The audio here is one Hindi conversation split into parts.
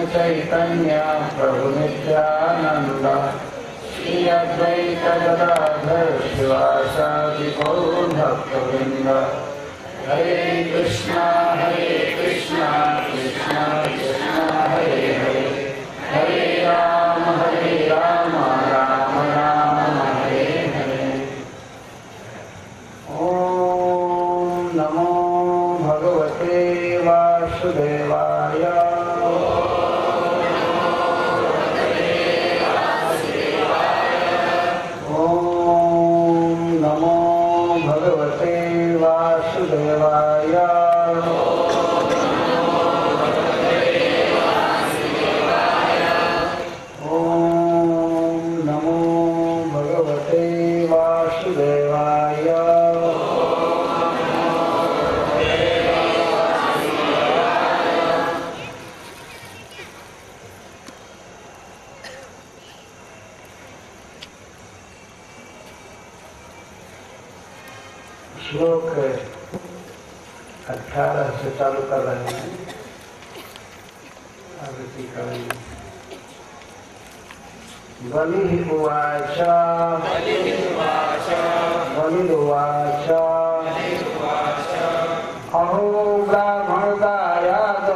चैतन्य प्रभु नित्यानंद श्री अद्वैत गदाधर शिवासादि गौर भक्तवृंद। हरे कृष्णा कृष्णा कृष्णा हरे हरे, हरे राम राम राम हरे हरे। ओम नमो भगवते वासुदेवाय। ओम नमो भगवते वासुदेवाय। ओम नमो भगवते वासुदेवाय। श्लोक 18 से चालू कर रहे हैं, आवृत्ति करेंगे। बलिर्वाच अहो ब्राह्मणदायाद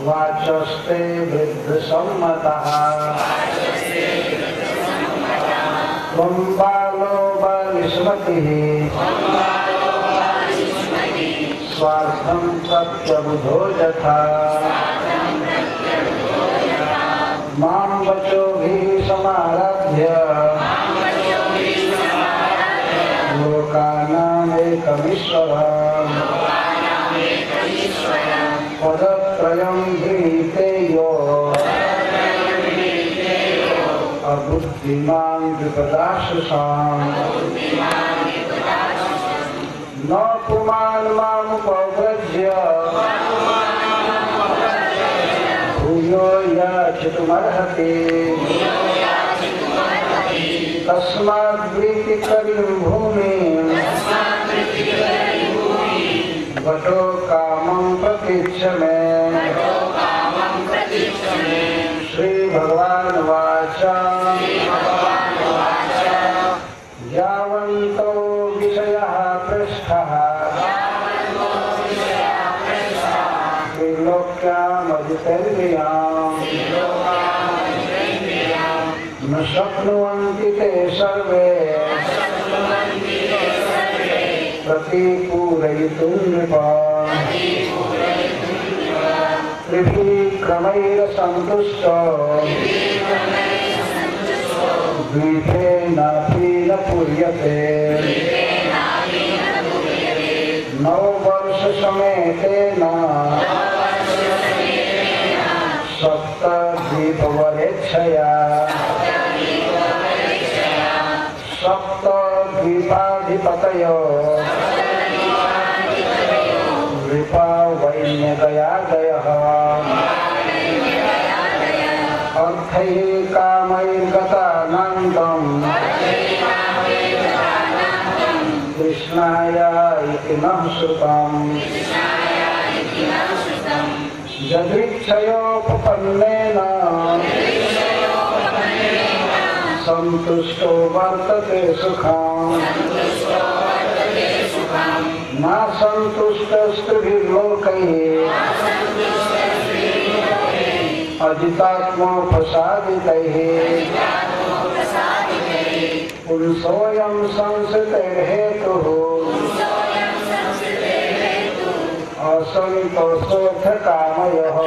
वाचस्ते वृद्धसम्मतः त्वं बालो बलिष्मतिः स्वार्थं प्रत्यबुधो यथा मां वचोभिः समारभ्य लोकानामेकमीश्वरः पदत्रयं गृहीते यो अबुद्धिमान् विपदाशुषाम् न पुमान् मामुपव्रज्य भूयो याचितुमर्हति तस्माद् करीं भूमिं वटो कामं प्रतीच्छ मे। श्री भगवान वाच यावन्तो विषयः पृष्ठः त्रिलोक्यामजितेन्द्रियाम् न शक्नुवन्ति ते सर्वे प्रतिपूरयितुं नृपाः। त्रिभिक्रमैरसन्तुष्टो द्विधेनापि न पूर्यते। 9 वर्षसमेतेन सप्तद्वीपवरेच्छया सप्तद्वीपाधिपतयो नृपा वैन्यदयादयः अर्थैः कामैर्गतानान्तम् कृष्णाय इति नः श्रुतम्। यदृच्छयोपपन्नेन सन्तुष्टो वर्तते सुखम् न सन्तुष्टस्त्रिभिर्लोकैः अजितात्मोपसादितैः। पुरुषोऽयं संसृतेर्हेतुः असन्तोषोऽर्थकामयः।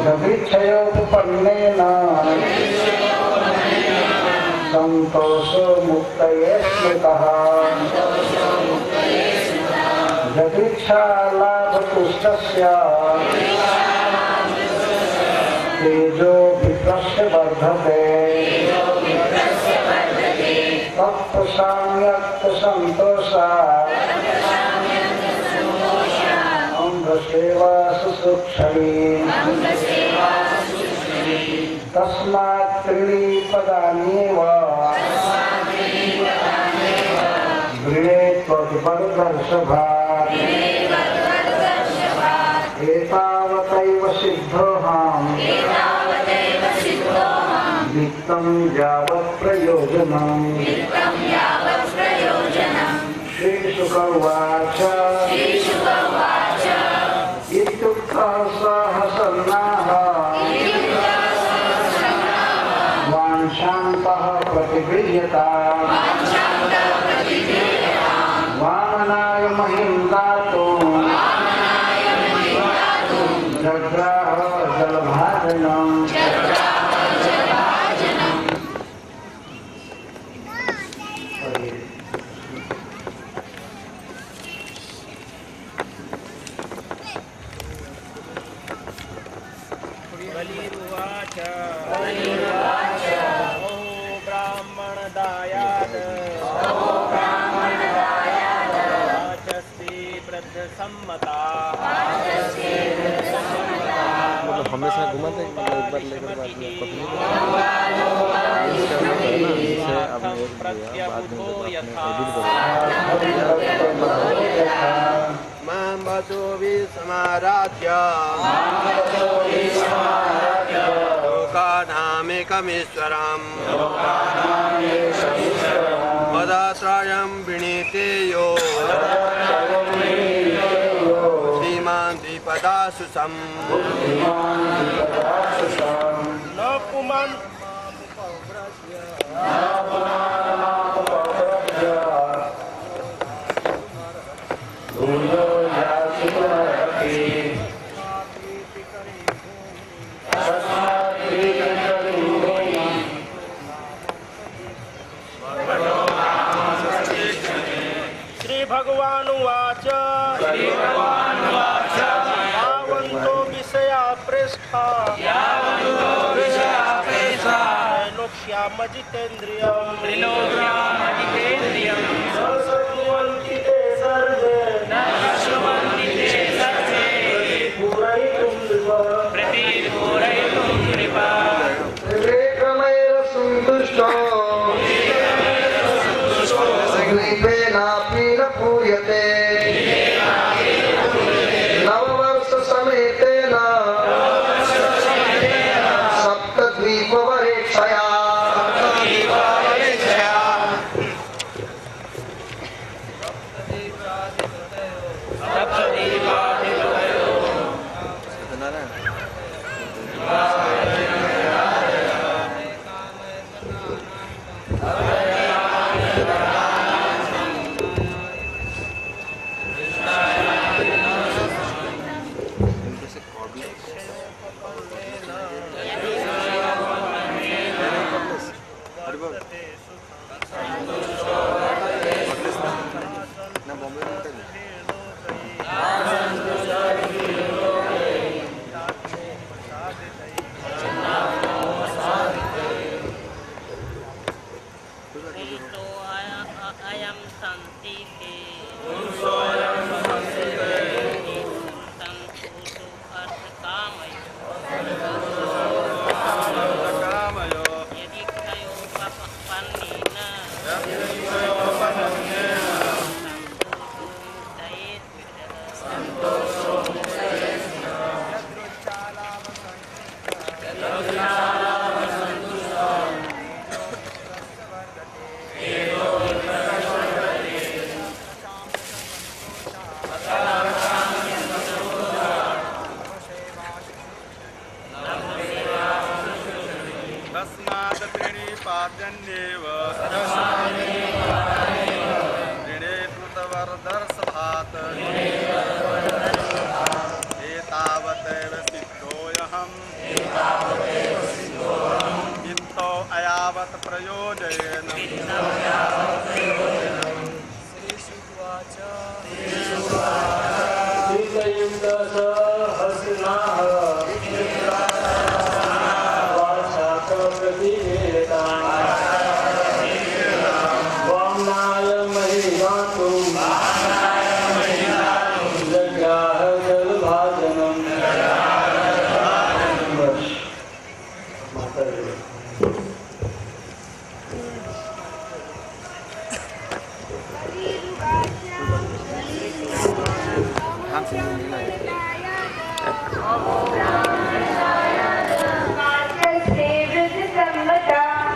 यदृच्छयोपपन्नेन सन्तोषमुक्तये स्मृतः। यदृच्छालाभतुष्टस्य तेजोभिप्रस्य वर्धते। तत्प्रसाम्यक्तसन्तोषात् अङ्गसेवा सुसूक्षणी। तस्मात् त्रीणि पदान्येव गृहे त्वद्वर्धर्षभात्। वित्तं यावत् प्रयोजनम् श्रीशुकवाच इत्युक्तः सहसन्नाः वाञ्छान्तः प्रतिगृह्यताम् वामनाय महीं दातुम् जग्राह जलभाजनम् बलिरुवाच ओ ब्राह्मणदायाद वाचस्ति वृद्धसम्मता मतलब हमेशा घुमाते हैं मतलब एक बार लेकर बाद में पत्नी को प्रत्यबुधो यथा मां वचो विस्मराध्य लोकानामेकमीश्वरम् पदाश्रयं विनीते यो श्रीमान् द्विपदाशुषम् न पुमान् श्रीभगवानुवाच यावन्तो विषया पृष्ठा त्रैलोक्यामजितेन्द्रियम् शृण्वन्ति ते सर्वे प्रतिपूरयितुं नृपा विवेकमेव सन्तुष्टो समीपेनापि न पूयते नववर्षसमेतेन सप्तद्वीपवरेक्षया अयं संस्थिते यदि तस्मात् प्रणिपात्यन्येव ऋणे कृतवरदर्शभात् एतावदेव सिद्धोऽहम् चित्तो अयावत् प्रयोजयेन Master David Samata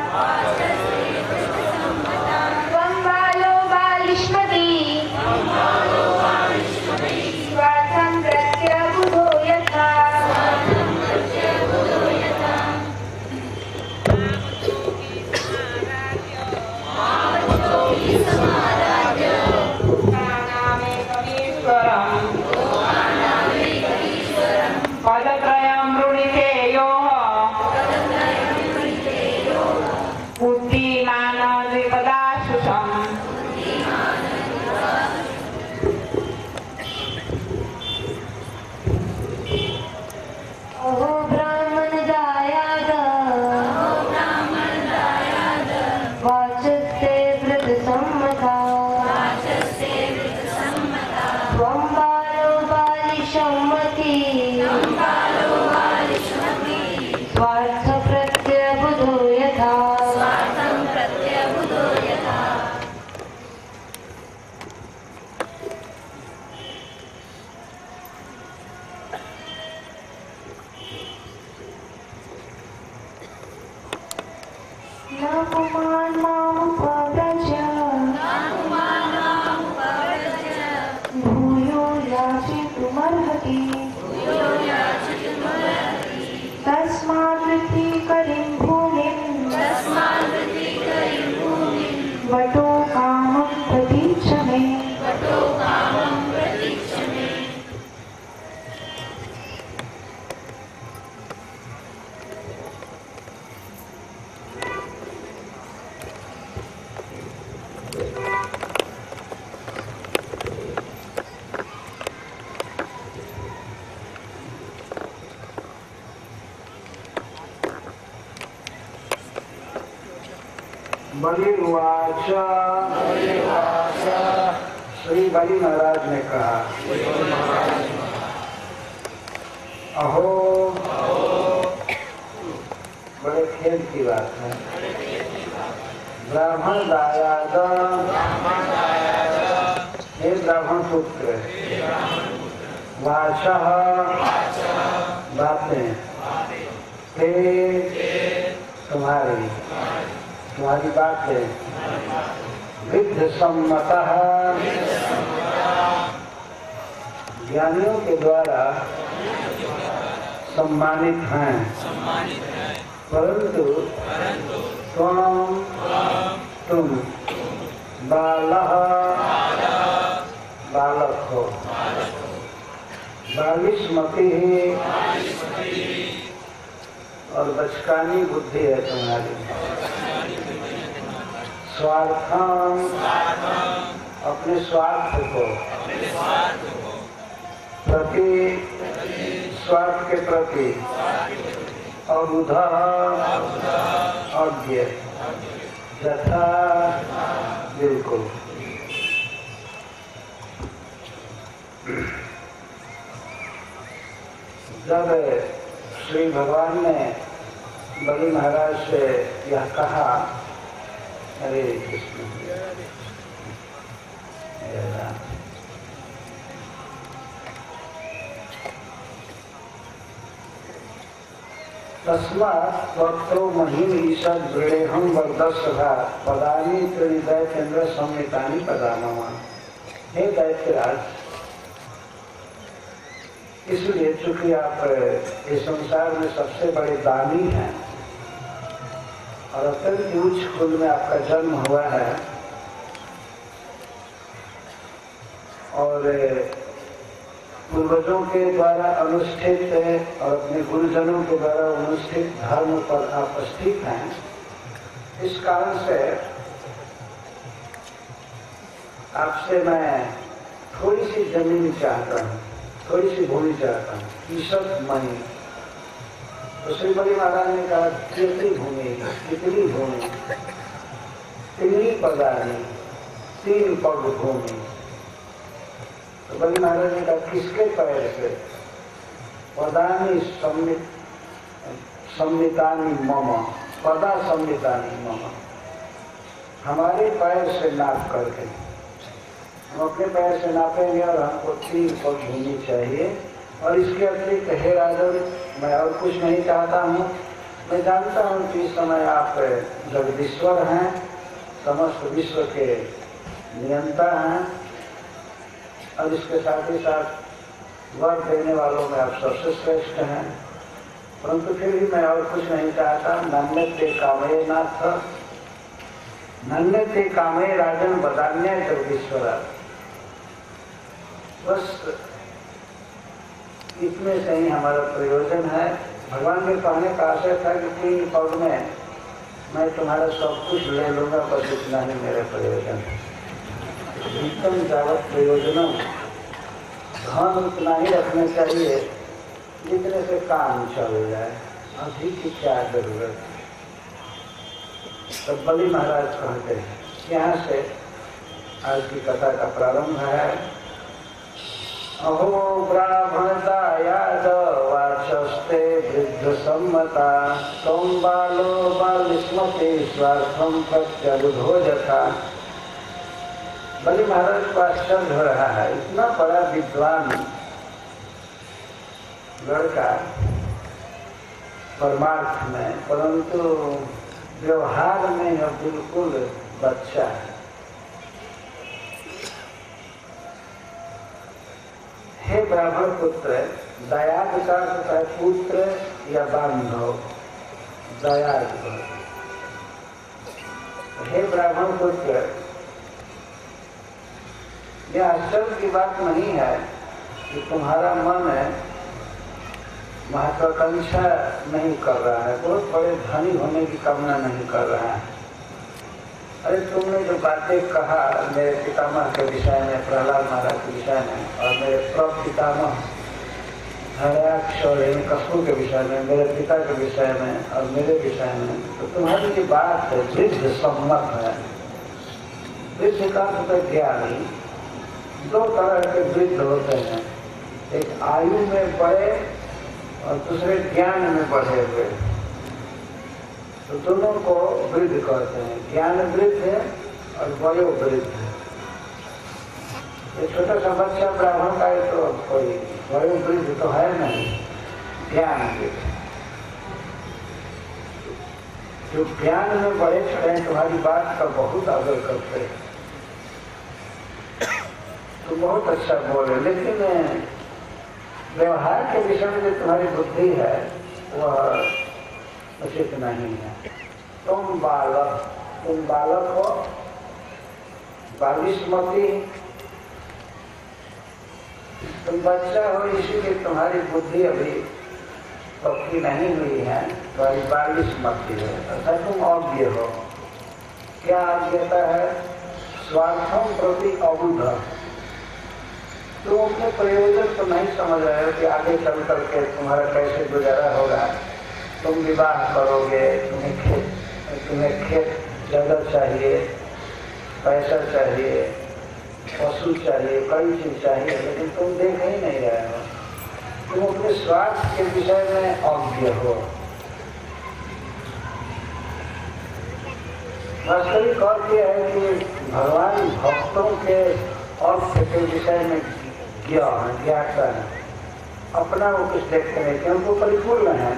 वालिशौमति स्वार्थ प्रत्यबुधो यथा न पुमान् मामुपव्रज भूयो याचितुमर्हति तस्मात् वृत्तिकरीं भूमिं वटो कामं प्रतीच्छ मे बलिवाच श्री बलि महाराज ने कहा, अहो बड़े खेद की बात है। ब्राह्मण दायाद, हे ब्राह्मण पुत्र, वाचः बातें, ते तुम्हारी बात है, विद्ध सम्मतः ज्ञानियों के द्वारा सम्मानित हैं, परंतु तुम बालक हो, बालिशमति और बचकानी बुद्धि है तुम्हारी। स्वार्थम अपने स्वार्थ को प्रति स्वार्थ के प्रति और उधर अज्ञ यथा बिल्कुल। जब श्री भगवान ने बलि महाराज से यह कहा, हरे कृष्ण तस्मात् त्वत्रो महीम ईशद वृणेहम वर्धस्सभा पदानि त्रिदय चंद्र संहितानि पदानमा। हे दैत्यराज, इसलिए चूंकि आप इस संसार में सबसे बड़े दानी हैं और अत्यंत उच्च कुल में आपका जन्म हुआ है और पूर्वजों के द्वारा अनुष्ठित और अपने गुरुजनों के द्वारा अनुष्ठित धर्म पर आप स्थित हैं, इस कारण से आपसे मैं थोड़ी सी जमीन चाहता हूँ, थोड़ी सी भूमि चाहता हूँ, ईशद मणि। तो श्री बलि महाराज ने कहा, कितनी भूमि, कितनी भूमि? 3 पदानी, 3 पग भूमि। तो बलि महाराज ने कहा, किसके पैर से? पदानी संमितानी मम, पदा संमितानी मम, हमारे पैर से नाप करके। हम अपने पैर से नापेंगे और हमको 3 पग भूमि चाहिए। और इसके अतिरिक्त हे राजन, मैं और कुछ नहीं चाहता हूँ। मैं जानता हूँ कि इस समय आप जगदीश्वर हैं, समस्त विश्व के नियंता हैं और इसके साथ ही साथ वर देने वालों में आप सबसे श्रेष्ठ हैं, परंतु फिर भी मैं और कुछ नहीं चाहता। नन्यते कामे नाथ, नन्यते कामे राजन बदान्य जगदीश्वरा। बस इतने से ही हमारा प्रयोजन है। भगवान के कहने का आशय था कि 3 पग में मैं तुम्हारा सब कुछ ले लूंगा, बस इतना ही मेरा प्रयोजन है। उत्तम जावत प्रयोजन धन उतना ही रखना चाहिए जितने से काम चल जाए, अधिक की क्या जरूरत। तब बलि महाराज कहते हैं, यहाँ से आज की कथा का प्रारंभ है। अहो ब्राह्मणता यादवाचस्ते वृद्ध सम्मता तम बालो बालिस्मते स्वार्थम प्रत्यबुधो यथा। बलि महाराज को आश्चर्य हो रहा है, इतना बड़ा विद्वान लड़का परमार्थ में, परंतु व्यवहार में यह बिल्कुल बच्चा है। हे ब्राह्मण पुत्र, दयाद का होता है पुत्र या बांधव, दयाद। हे ब्राह्मण पुत्र, यह आश्चर्य की बात नहीं है कि तुम्हारा मन महत्वाकांक्षा नहीं कर रहा है, बहुत बड़े धनी होने की कामना नहीं कर रहा है। अरे तुमने जो बातें कहा मेरे पितामह के विषय में, प्रहलाद महाराज के विषय में, और मेरे प्रपितामह हरयाक्ष और हिरण्यकशिपु के विषय में, मेरे पिता के विषय में और मेरे विषय में, तो तुम्हारी जो बात है वृद्ध सम्मत है। वृद्ध का तो ज्ञानी दो तरह के वृद्ध होते हैं, एक आयु में बड़े और दूसरे ज्ञान में बढ़े हुए, तो दोनों को वृद्ध कहते हैं। ज्ञान वृद्ध है और वयो वृद्ध है। ये छोटा सा बच्चा ब्राह्मण का है तो कोई वयो वृद्ध तो है नहीं, ज्ञान वृद्ध। जो ज्ञान में बड़े खड़े हैं तुम्हारी बात का बहुत आदर करते हैं, तो बहुत अच्छा बोले, लेकिन व्यवहार के विषय में जो तुम्हारी बुद्धि है वह उचित नहीं है। तुम बालक हो, बालिस्मती, तुम बच्चा हो, इसीलिए तुम्हारी बुद्धि अभी पक्की नहीं हुई है, तुम्हारी बालिस्मती है, अर्थात तुम अज्ञ हो। क्या अज्ञता है? स्वार्थम प्रति अबुध। तुम अपने प्रयोजन को नहीं समझ रहे हो कि आगे चल करके तुम्हारा कैसे गुजारा होगा। तुम विवाह करोगे, तुम्हें खेत जगह चाहिए, पैसा चाहिए, पशु चाहिए, कई चीज चाहिए, लेकिन तुम देख ही नहीं रहे हो। तुम अपने स्वार्थ के विषय में अज्ञ हो। वास्तविक अर्थ यह है कि भगवान भक्तों के अर्थ के विषय में ज्ञाता है, अपना वो कुछ देखते नहीं, क्योंकि वो परिपूर्ण है।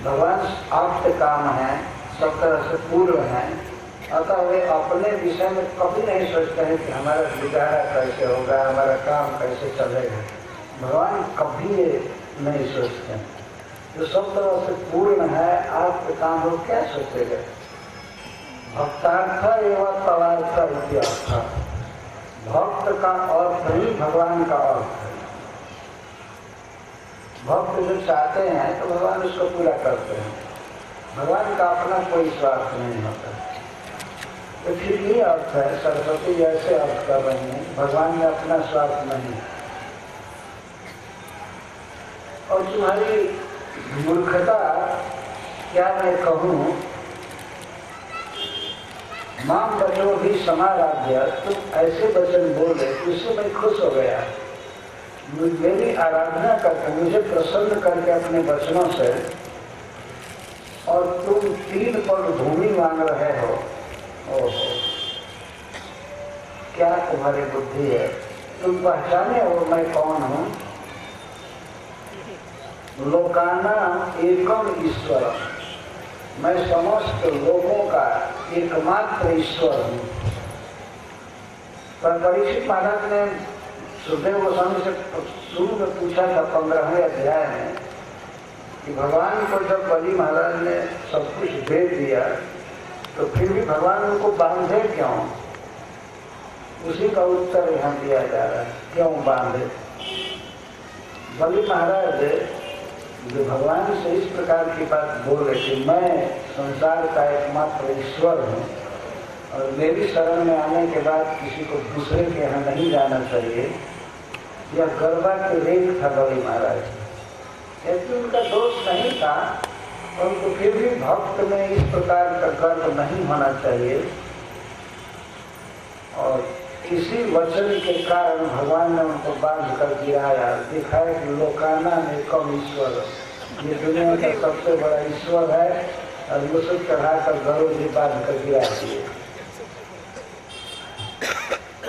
भगवान आप काम है, सब तरह से पूर्ण है, अतः वे अपने विषय में कभी नहीं सोचते हैं कि हमारा गुजारा कैसे होगा, हमारा काम कैसे चलेगा। भगवान कभी ये नहीं सोचते। जो सब तरह से पूर्ण है, आपके काम हो, क्या सोचेगा? भक्तार्थ एवं तवार्थ इत्यर्थ। भक्त का अर्थ ही भगवान का अर्थ है। भक्त जो चाहते हैं तो भगवान उसको पूरा करते हैं। भगवान का अपना कोई स्वार्थ नहीं होता। तो फिर ये अर्थ है, सरस्वती जैसे अर्थ कर रही है, भगवान में अपना स्वार्थ नहीं। और तुम्हारी मूर्खता क्या मैं कहूँ, माम बचो भी समाराध्य, तुम ऐसे वचन बोले उससे मैं खुश हो गया। मेरी आराधना करके, मुझे प्रसन्न करके अपने वचनों से, और तुम 3 पग भूमि मांग रहे हो। ओहो, क्या तुम्हारी बुद्धि है? तुम पहचाने हो मैं कौन हूँ? लोकाना एकम ईश्वर, मैं समस्त लोगों का एकमात्र ईश्वर हूँ। पर परीक्षित महाराज ने सुखदेव गोस्वामी से शुरू में पूछा था 15वें अध्याय में कि भगवान को जब बलि महाराज ने सब कुछ दे दिया तो फिर भी भगवान उनको बांधे क्यों? उसी का उत्तर यहाँ दिया जा रहा है, क्यों बांधे। बलि महाराज जो भगवान से इस प्रकार की बात बोले कि मैं संसार का एकमात्र ईश्वर हूँ और मेरी शरण में आने के बाद किसी को दूसरे के यहाँ नहीं जाना चाहिए, यह गर्वा के रेख था बलि महाराज। यदि उनका दोष नहीं था, परंतु फिर भी भक्त में इस प्रकार का गर्व नहीं होना चाहिए। और इसी वचन के कारण भगवान ने उनको बांध कर गिराया, दिखाया कि लोकाना में कम ईश्वर, ये दुनिया का सबसे बड़ा ईश्वर है, और मुसुक चढ़ाकर गरुड़ जी बांध कर गिरा दिए।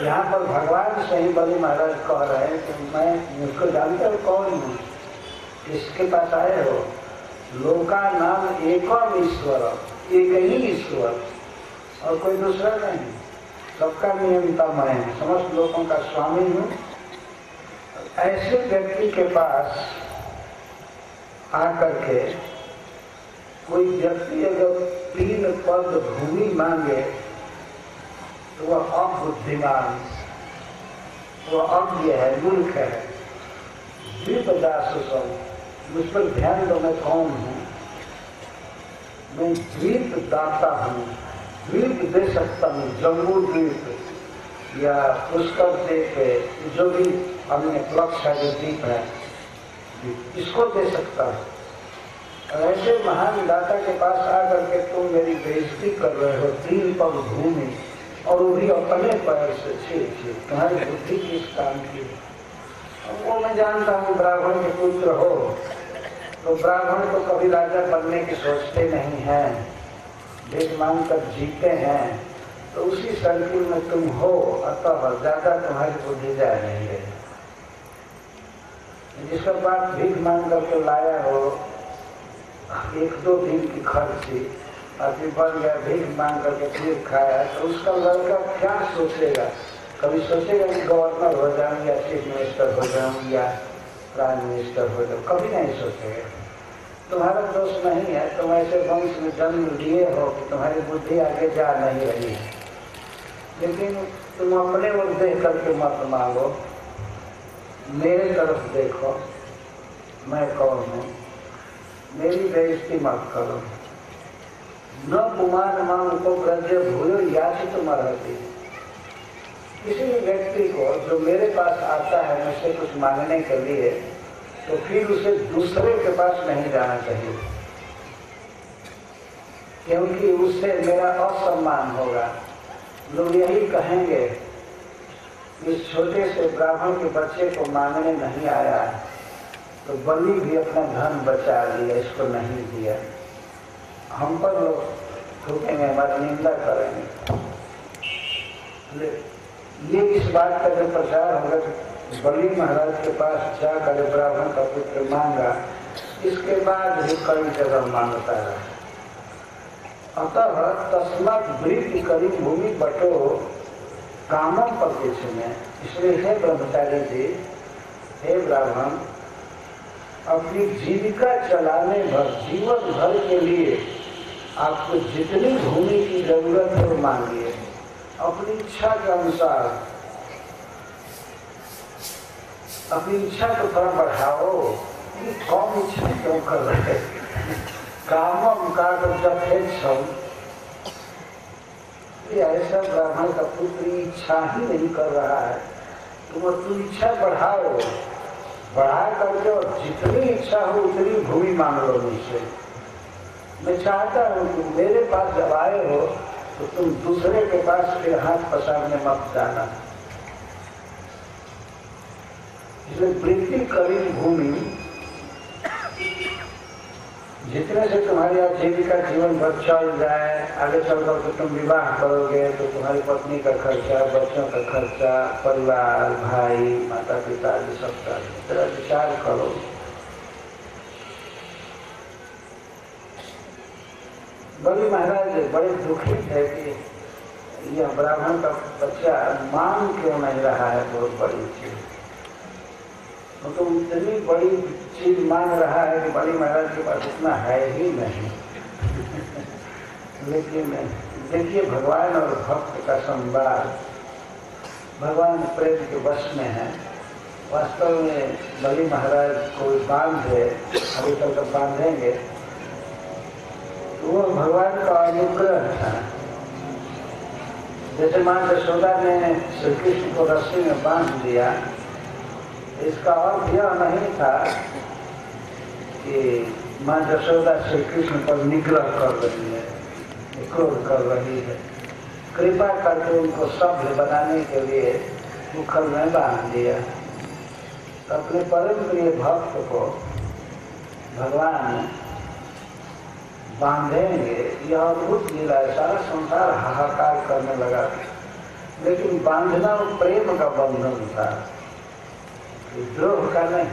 यहाँ पर भगवान से ही बलि महाराज कह रहे हैं कि मैं मुझको जानते हो कौन हूँ, किसके पास आए हो? लोका नाम एकम ईश्वर, एक ही ईश्वर और कोई दूसरा नहीं, सबका नियंता मैं, समस्त लोगों का स्वामी हूँ। ऐसे व्यक्ति के पास आकर के कोई व्यक्ति अगर 3 पद भूमि मांगे तो वह अबुद्धिमान, वह अज्ञ है, मूर्ख है। द्वीपदासुसम, मुझ पर ध्यान दो, मैं कौन हूँ? मैं द्वीप दाता हूँ, द्वीप दे सकता हूँ, जम्बू द्वीप या पुष्कर द्वीप, जो भी अन्य प्लक्ष है, जो द्वीप है, इसको दे सकता हूँ। ऐसे महान दाता के पास आकर के तुम मेरी बेइज्जती कर रहे हो, 3 पग भूमि, और वो भी अपने पैर से। छे तुम्हारी बुद्धि किस काम की? वो मैं जानता हूँ ब्राह्मण के पुत्र हो, तो ब्राह्मण तो कभी राजा बनने की सोचते नहीं हैं, भीख मांग कर जीते हैं, तो उसी सर्किल में तुम हो, अतः ज्यादा तुम्हारी बुद्धि जा नहीं है। जिसके पास भीख मांग करके लाया हो, 1-2 दिन की खर्ची, आदमी बन गया, भीख मांग करके फिर खाया, तो उसका लड़का क्या सोचेगा? कभी सोचेगा कि गवर्नर हो जाऊं या चीफ मिनिस्टर हो जाऊं या प्राइम मिनिस्टर हो जाऊं? कभी नहीं सोचेगा। तुम्हारा दोष नहीं है, तुम ऐसे वंश में जन्म लिए हो कि तुम्हारी बुद्धि आगे जा नहीं रही है। लेकिन तुम अपने ओर देख करके मत मांगो, मेरे तरफ देखो, मैं कौन हूँ, मेरी बेइज्जती मत करो। न पुमान मांग को ब्रज भूलो याचित मरहति। किसी भी व्यक्ति को जो मेरे पास आता है मुझसे कुछ मांगने के लिए, तो फिर उसे दूसरे के पास नहीं जाना चाहिए, क्योंकि उससे मेरा असम्मान होगा। लोग यही कहेंगे, इस छोटे से ब्राह्मण के बच्चे को मांगने नहीं आया, तो बलि भी अपना धन बचा लिया, इसको नहीं दिया। हम पर लोग थूकेंगे, हमारी निंदा करेंगे। ये इस बात का जो प्रचार होगा कि बलि महाराज के पास जाकर ब्राह्मण का पुत्र मांगा, इसके बाद भी कई जगह मांगता रहा। अतः तस्मात् वृत्ति करी भूमि बटो कामम पक्ष में। इसलिए हे ब्रह्मचारी जी, हे ब्राह्मण, अपनी जीविका चलाने भर, जीवन भर के लिए आपको जितनी भूमि की जरूरत है वो मांगिए, अपनी इच्छा के अनुसार। अपनी इच्छा को थोड़ा बढ़ाओ, ये कौन इच्छा क्यों कर रहे? कामम का जपेक्षम, ऐसा ब्राह्मण का पुत्र इच्छा ही नहीं कर रहा है, तुम इच्छा बढ़ाओ, बढ़ा करके, और जितनी इच्छा हो उतनी भूमि मांग लो मुझसे। मैं चाहता हूँ कि मेरे पास जब आए हो तो तुम दूसरे के पास फिर हाथ पसारने मत जाना। इसलिए वृत्ति करी भूमि, जितने से तुम्हारी आजीविका जीवन भर चल जाए, आगे चलकर के तुम विवाह करोगे तो तुम्हारी पत्नी का खर्चा, बच्चों का खर्चा, परिवार, भाई, माता पिता, ये सबका तेरा विचार करो। बलि महाराज बड़े दुखी थे कि यह ब्राह्मण का बच्चा मांग क्यों नहीं रहा है बहुत बड़ी चीज। तो इतनी बड़ी चीज मांग रहा है कि बलि महाराज के पास इतना है ही नहीं। लेकिन देखिए भगवान और भक्त का संवाद, भगवान प्रेम के वश में है। वास्तव में बलि महाराज को बांधे, अभी तक तो बांधेंगे, तो वो भगवान का अनुग्रह था। जैसे मां यशोदा ने श्री कृष्ण को रस्सी में बांध दिया, इसका अर्थ यह नहीं था कि मां यशोदा श्री कृष्ण पर निग्रह कर रही है, क्रोध कर रही है। कृपा करके उनको सभ्य बनाने के लिए मुखर में बांध दिया। तो अपने परम प्रिय भक्त को भगवान बांधेंगे, यह अद्भुत लीला है। सारा संसार हाहाकार करने लगा, लेकिन बांधना वो प्रेम का बंधन था, द्रोह का नहीं।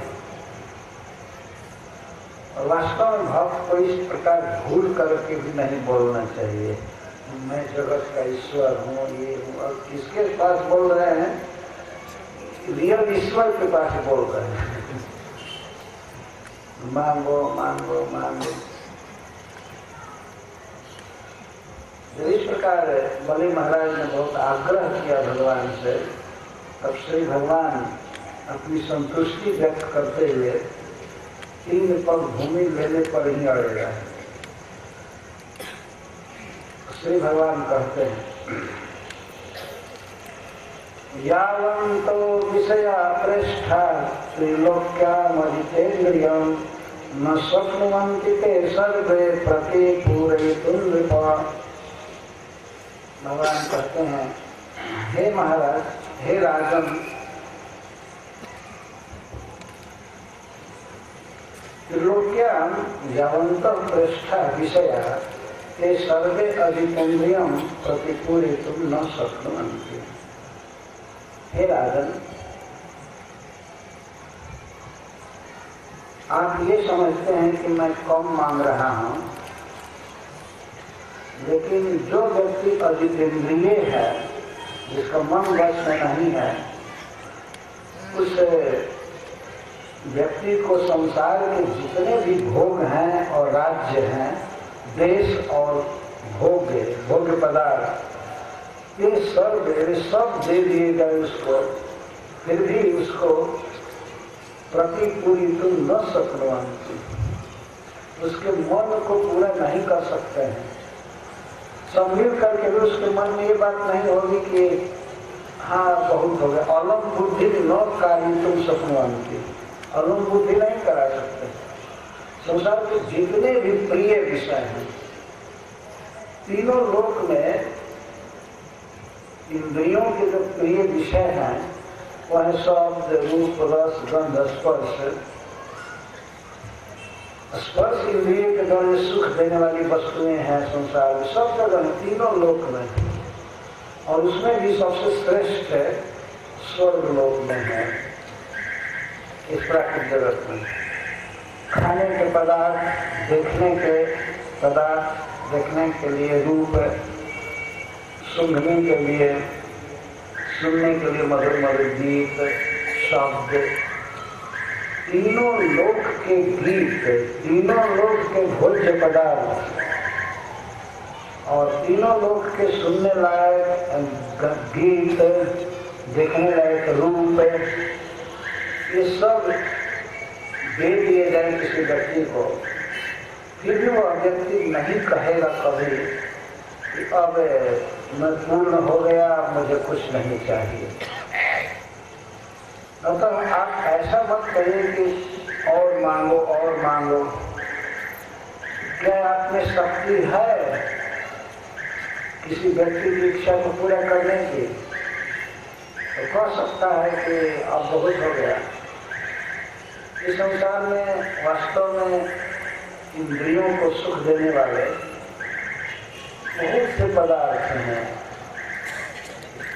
और वास्तव में भक्त को इस प्रकार भूल करके भी नहीं बोलना चाहिए, मैं जगत का ईश्वर हूँ, ये हूँ। और किसके पास बोल रहे हैं? रियल ईश्वर के पास बोल रहे हैं। मांगो मांगो मांगो। इस प्रकार बलि महाराज ने बहुत आग्रह किया भगवान से। तब श्री भगवान अपनी संतुष्टि व्यक्त करते हुए 3 पग भूमि लेने पर ही अड़ेगा। श्री भगवान कहते हैं, यावन्तो विषया प्रेष्ठा त्रिलोक्यामजितेन्द्रियं न शक्नुवन्ति ते सर्वे प्रतिपूरयितुं नृपा। भगवान कहते हैं, हे महाराज, हे राजन, त्रिलोक्याम यावन्तः प्रेष्ठा विषया ते सर्वे अजितेन्द्रियं प्रतिपूरयितुं न शक्नुवन्ति। हे राजन, आप ये समझते हैं कि मैं कम मांग रहा हूं, लेकिन जो व्यक्ति अजितेंद्रिय है, जिसका मन वश में नहीं है, उस व्यक्ति को संसार के जितने भी भोग हैं और राज्य हैं, देश और भोग्य पदार्थ, ये सब दे दिए गए उसको, फिर भी उसको प्रतिपूरितुं न शक्नुवन्ति, उसके मन को पूरा नहीं कर सकते हैं। सब मिल करके भी उसके मन में ये बात नहीं होगी कि हाँ बहुत हो गया। अलम बुद्धि न कार्यितुं शक्नुवन्ति, अलम बुद्धि नहीं करा सकते। संसार के जितने भी प्रिय विषय हैं, तीनों लोक में इंद्रियों के जो प्रिय विषय हैं, वह शब्द, रूप, रस, गंध, स्पर्श। स्पर्श इंद्रिय के द्वारा सुख देने वाली वस्तुएं हैं संसार में, सब जगह, तीनों लोक में। और उसमें भी सबसे श्रेष्ठ है स्वर्ग लोक में है, इस प्राकृतिक जगत में। खाने के पदार्थ, देखने के पदार्थ, देखने के लिए रूप, सूंघने के लिए, सुनने के लिए मधुर मधुर गीत, शब्द, तीनों लोक के गीत, तीनों लोक के भोज्य पदार्थ और तीनों लोक के सुनने लायक गीत, देखने लायक रूप, ये सब दे दिए जाए किसी व्यक्ति को, फिर भी वह व्यक्ति नहीं कहेगा कभी कि अब मैं पूर्ण हो गया, मुझे कुछ नहीं चाहिए। अतः आप ऐसा मत कहिए कि और मांगो और मांगो। क्या आप में शक्ति है किसी व्यक्ति की इच्छा को पूरा करने की? तो कह सकता है कि अब बहुत हो गया। इस संसार में वास्तव में इंद्रियों को सुख देने वाले बहुत से पदार्थ हैं।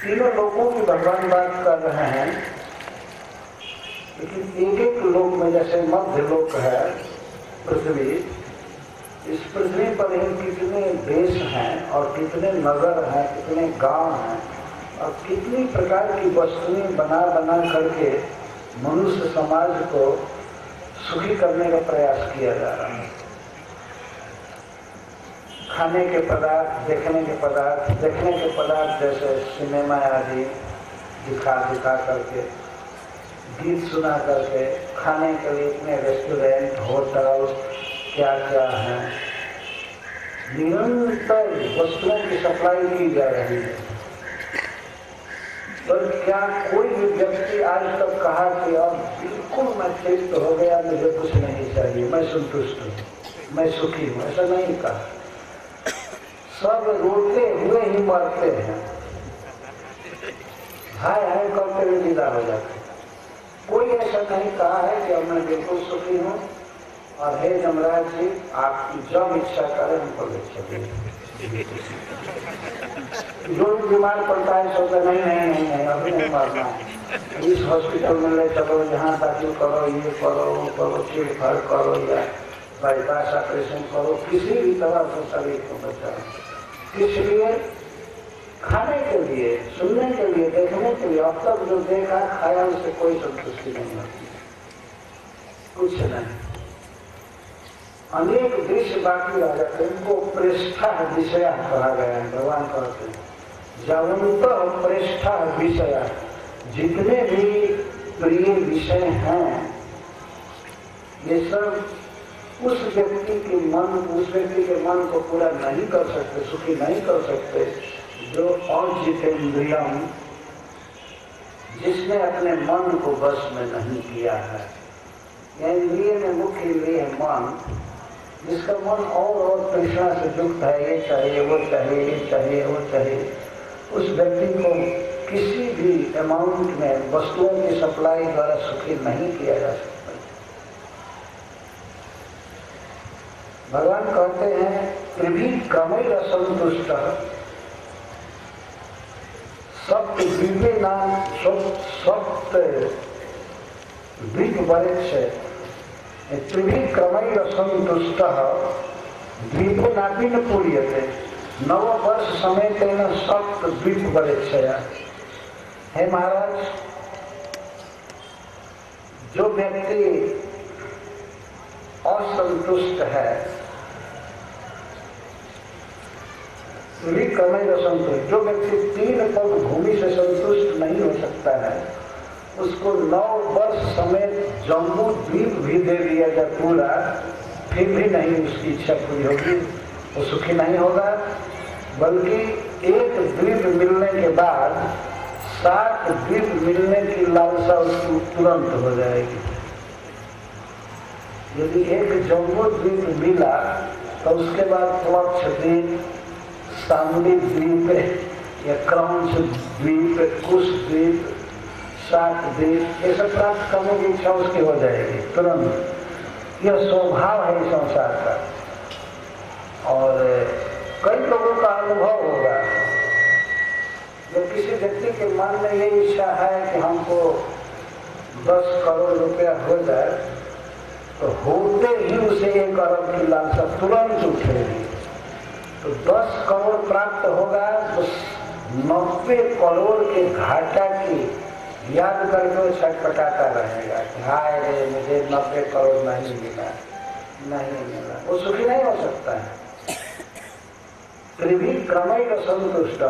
तीनों लोगों की भगवान बात कर रहे हैं, लेकिन एक एक लोक में, जैसे मध्य लोक है पृथ्वी, इस पृथ्वी पर ही कितने देश हैं और कितने नगर हैं, कितने गांव हैं और कितनी प्रकार की वस्तुएं बना बना करके मनुष्य समाज को सुखी करने का प्रयास किया जा रहा है। खाने के पदार्थ, देखने के पदार्थ जैसे सिनेमा आदि दिखा करके, गीत सुना करके, खाने के लिए इतने रेस्टोरेंट, होटल क्या क्या है, निरंतर वस्तुओं की सप्लाई की जा रही है। पर क्या कोई भी व्यक्ति आज तक कहा कि अब बिल्कुल मैं तृप्त हो गया, मुझे कुछ नहीं चाहिए, मैं संतुष्ट हूँ, मैं सुखी हूँ? ऐसा नहीं कहा। सब रोते हुए ही मरते हैं, हाय हाय करते हुए विदा हो जाते हैं। कोई ऐसा नहीं कहा है कि अब मैं बिल्कुल सुखी हूँ और हे जमराज जी आपकी जब इच्छा करें हमको ले चलिए। जो भी बीमार पड़ता है सोचता नहीं नहीं नहीं नहीं अभी नहीं मरना है, इस हॉस्पिटल में ले चलो, यहाँ दाखिल करो, ये करो वो करो, चीर-फाड़ करो या बाईपास ऑपरेशन करो, किसी भी तरह से शरीर को बचाओ। इसलिए खाने के लिए, सुनने के लिए, देखने के लिए अब तक जो देखा खाया उससे कोई संतुष्टि नहीं होती, कुछ नहीं। अनेक दृश्य बाकी रह जाते हैं, उनको प्रेष्ठा विषया कहा गया है। भगवान कहते हैं जवंत प्रेष्ठा विषया, जितने भी प्रिय विषय हैं ये सब उस व्यक्ति के मन को पूरा नहीं कर सकते, सुखी नहीं कर सकते जो औजितेन्द्रियम, जिसने अपने मन को वश में नहीं किया है। इंद्रिय में मुख्य इंद्रिय है मन, जिसका मन और तृष्णा से युक्त है, ये चाहिए वो चाहिए, ये चाहिए वो चाहिए, उस व्यक्ति को किसी भी अमाउंट में वस्तुओं की सप्लाई द्वारा सुखी नहीं किया जा सकता। भगवान कहते हैं त्रिभी क्रमैर असंतुष्ट सप्त द्वीपे नाम सप्त द्वीप वरेक्ष, त्रिभी क्रमैर असंतुष्ट द्वीपो नापि न पूर्यते नव वर्ष समेतेन सप्त द्वीप वरेक्षया। हे महाराज, जो व्यक्ति असंतुष्ट है, असंतुष्ट, जो व्यक्ति 3 पग भूमि से संतुष्ट नहीं हो सकता है, उसको 9 वर्ष समेत जम्बू द्वीप भी दे दिया जाए पूरा, फिर भी नहीं उसकी इच्छा पूरी होगी, वो सुखी नहीं होगा। बल्कि एक द्वीप मिलने के बाद 7 द्वीप मिलने की लालसा उसकी तुरंत हो जाएगी। यदि एक जम्बू द्वीप मिला तो उसके बाद प्लक्ष द्वीप, सांबी द्वीप या क्रंच द्वीप, कुश द्वीप, शाक द्वीप, ये सब प्राप्त करने की इच्छा उसकी हो जाएगी तुरंत। यह स्वभाव है इस संसार का। और कई लोगों का अनुभव होगा, जब किसी व्यक्ति के मन में ये इच्छा है कि हमको 10 करोड़ रुपया हो जाए, तो होते ही उसे 1 अरब की लालसा तुरंत उठेगी। तो 10 करोड़ प्राप्त होगा तो 90 करोड़ के घाटा की याद करके वो छटपटाता रहेगा कि हाय रे मुझे 90 करोड़ नहीं मिला, नहीं मिला, वो सुखी नहीं हो सकता है। त्रिभी क्रमैर संतुष्ट,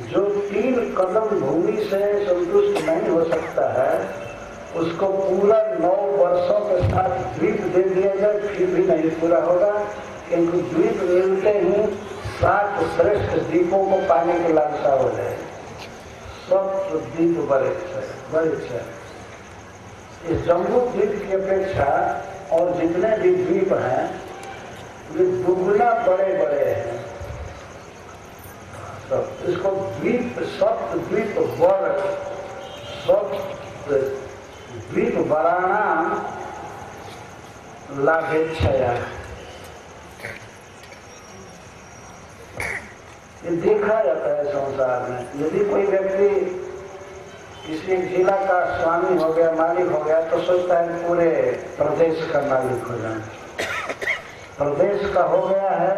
जो 3 कदम भूमि से संतुष्ट नहीं हो सकता है, उसको पूरा 9 वर्षों के साथ द्वीप दे दिया जाए फिर भी नहीं पूरा होगा, क्योंकि द्वीप मिलते ही 7 श्रेष्ठ द्वीपों को पाने की लालसा हो जाएगी। सब द्वीप वरेक्ष, इस जम्बू द्वीप की अपेक्षा और जितने भी द्वीप हैं वे दुगुना बड़े बड़े हैं। तो इसको द्वीप, सप्त द्वीप वर, सप्त द्वीप वराणाम लाभेच्छया। ये देखा जाता है संसार में। यदि कोई व्यक्ति किसी जिला का स्वामी हो गया, मालिक हो गया, तो सोचता है पूरे प्रदेश का मालिक हो जाए। प्रदेश का हो गया है,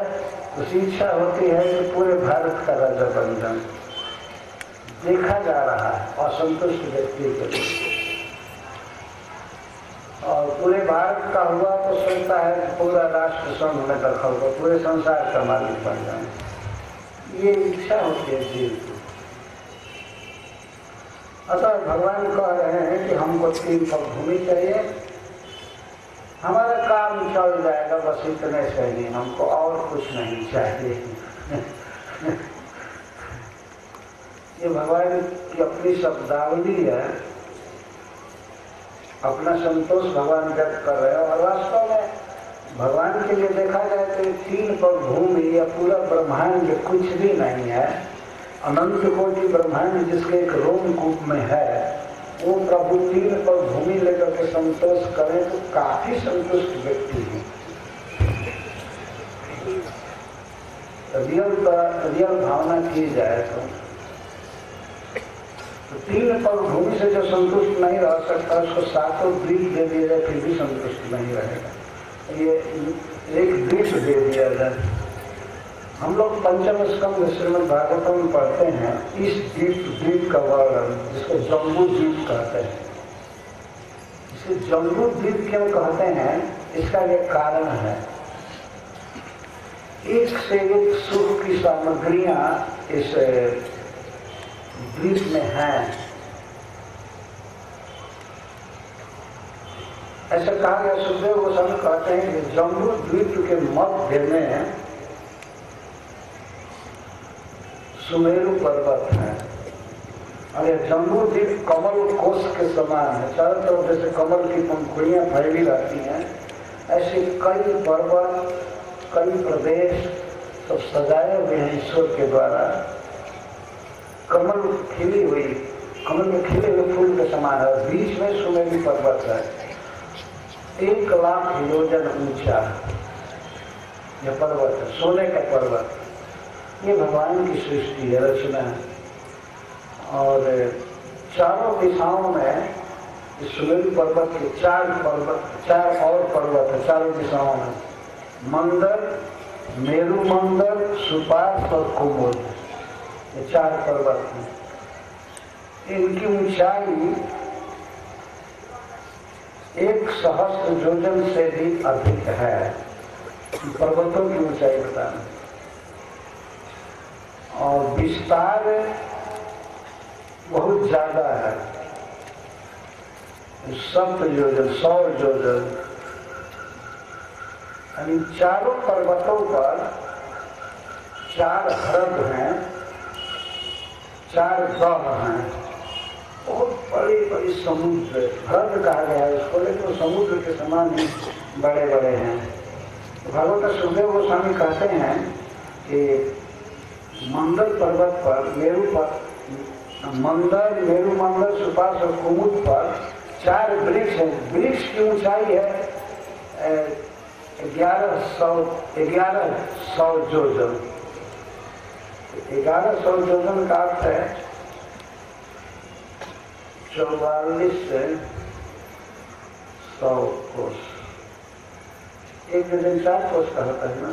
उसकी इच्छा होती है कि पूरे भारत का राजा बन जाए। देखा जा रहा है असंतुष्ट व्यक्ति के लिए। और पूरे भारत का हुआ तो सोचता है कि पूरा राष्ट्र संघ में दखल हो, पूरे संसार का मालिक बन जाए। ये इच्छा होती है जीव की। अतः भगवान कह रहे हैं कि हमको 3 पग भूमि चाहिए, हमारा काम चल जाएगा, बस इतने से नहीं, हमको और कुछ नहीं चाहिए। ये भगवान की अपनी शब्दावली है, अपना संतोष भगवान व्यक्त कर रहे हैं। और वास्तव में भगवान के लिए देखा जाए तो 3 पग भूमि या पूरा ब्रह्मांड कुछ भी नहीं है। अनंत कोटि ब्रह्मांड जिसके एक रोमकूप में है, वो प्रभु 3 पग भूमि लेकर के संतोष करें तो काफी संतुष्ट व्यक्ति है। रियल भावना की जाए तो 3 पग भूमि से जो संतुष्ट नहीं रह सकता, उसको 7 द्वीप दे दिया जाए फिर भी संतुष्ट नहीं रहेगा। ये एक द्वीप दे दिया जाए। हम लोग पंचम स्कंद श्रीमद् भागवतम में पढ़ते हैं इस द्वीप का वर्णन, जिसको जम्बू द्वीप कहते हैं। इसे जम्बू द्वीप क्यों कहते हैं, इसका एक कारण है। एक से एक सुख की सामग्रियां इस द्वीप में हैं। ऐसा कहा गया, सुखदेव गोस्वामी कहते हैं कि जम्बू द्वीप के मध्य में सुमेरु पर्वत है और यह जम्बू द्वीप कमल कोश के समान है। चारों तरफ जैसे कमल की पंखुड़ियां फैली रहती हैं, ऐसे कई पर्वत, कई प्रदेश सब सजाए हुए हैं ईश्वर के द्वारा। कमल में खिले हुए फूल के समान है। बीच में सुमेरु पर्वत है, 1 लाख योजन ऊंचा यह पर्वत है, सोने का पर्वत। ये भगवान की सृष्टि है, रचना है। और चारों दिशाओं में इस सुमेरु पर्वत के 4 और पर्वत है चारों दिशाओं में। मंदर, मेरु मंदर, सुपार्श और कुमुद, ये 4 पर्वत हैं। इनकी ऊंचाई 1 सहस्त्र योजन से भी अधिक है। पर्वतों की ऊंचाई बताना। और विस्तार बहुत ज्यादा है, 7 योजन, 100 योजन। यानी चारों पर्वतों पर 4 ह्रद हैं, 4 दह हैं। बहुत बड़ी समुद्र ह्रद कहा गया है इसको, लेकिन समुद्र के समान ही बड़े बड़े हैं। भगवत सुखदेव गोस्वामी कहते हैं कि मंदर पर्वत पर मेरु मंदर, सुपार्श और कुमुद पर 4 वृक्ष हैं। वृक्ष की ऊंचाई है 1100 योजन। 1100 योजन का अर्थ है 44 से 100 कोस। एक दिन 4 कोस का होता है ना,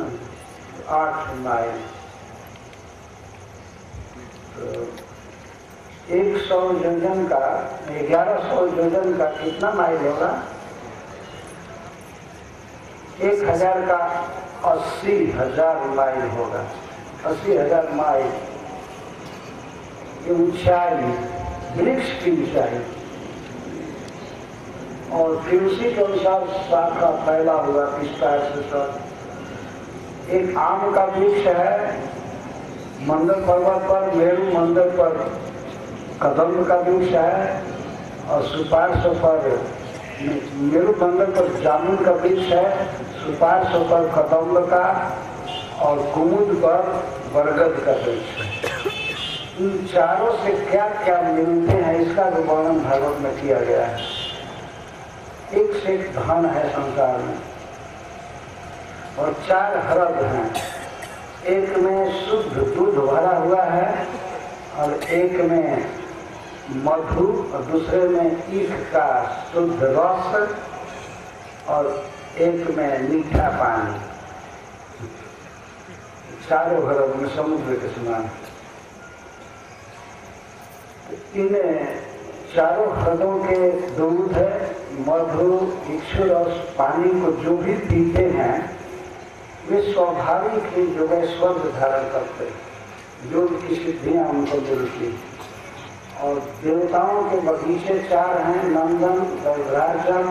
8 माइल। तो 100 योजन का 1100 योजन का कितना माइल होगा? 1000 का 80,000 माइल होगा। 80,000 माइल की ऊंचाई, वृक्ष की ऊंचाई। और फिर उसी के अनुसार शाखा फैला हुआ विस्तार से सब। एक आम का वृक्ष है मंदर पर्वत पर, मेरु मंदर पर कदम्ब का वृक्ष है, और सुपार्श पर मेरु मंदर पर जामुन का वृक्ष है, सुपार्श पर कदम्ब का, और कुमुद पर बरगद का वृक्ष है। इन चारों से क्या क्या मिलते हैं इसका भी वर्णन भागवत में किया गया है। एक से एक धन है संसार में, और 4 ह्रद हैं। एक में शुद्ध दूध भरा हुआ है, और एक में मधु, और दूसरे में ईख का शुद्ध रस, और एक में मीठा पानी। चारों ह्रद में समुद्र के समान। इन चारों ह्रदों के दूध, मधु, इक्षु रस, पानी को जो भी पीते हैं वे स्वाभाविक ही योगेश्वर धारण करते हैं, योग की सिद्धियां उनको मिलती। और देवताओं के बगीचे 4 हैं, नंदन, गौराजक,